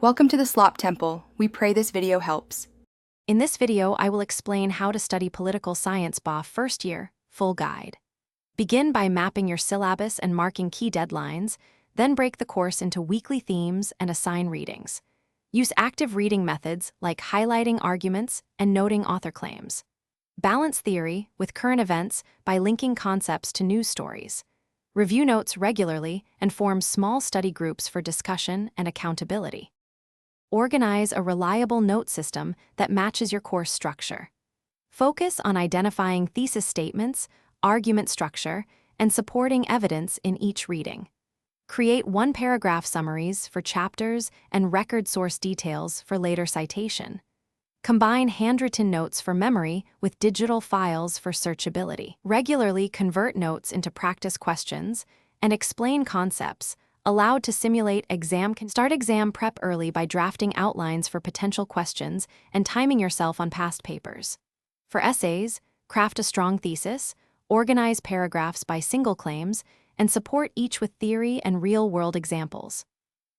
Welcome to the Slop Temple. We pray this video helps. In this video, I will explain how to study political science BA first year, full guide. Begin by mapping your syllabus and marking key deadlines, then break the course into weekly themes and assign readings. Use active reading methods like highlighting arguments and noting author claims. Balance theory with current events by linking concepts to news stories. Review notes regularly and form small study groups for discussion and accountability. Organize a reliable note system that matches your course structure. Focus on identifying thesis statements, argument structure, and supporting evidence in each reading. Create one-paragraph summaries for chapters and record source details for later citation. Combine handwritten notes for memory with digital files for searchability. Regularly convert notes into practice questions and explain concepts allowed to simulate exam. Start exam prep early by drafting outlines for potential questions and timing yourself on past papers. For essays, craft a strong thesis, organize paragraphs by single claims, and support each with theory and real-world examples.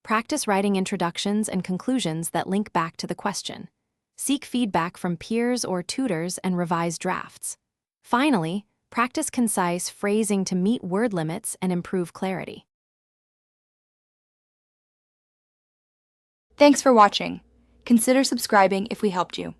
Practice writing introductions and conclusions that link back to the question. Seek feedback from peers or tutors and revise drafts. Finally, practice concise phrasing to meet word limits and improve clarity. Thanks for watching. Consider subscribing if we helped you.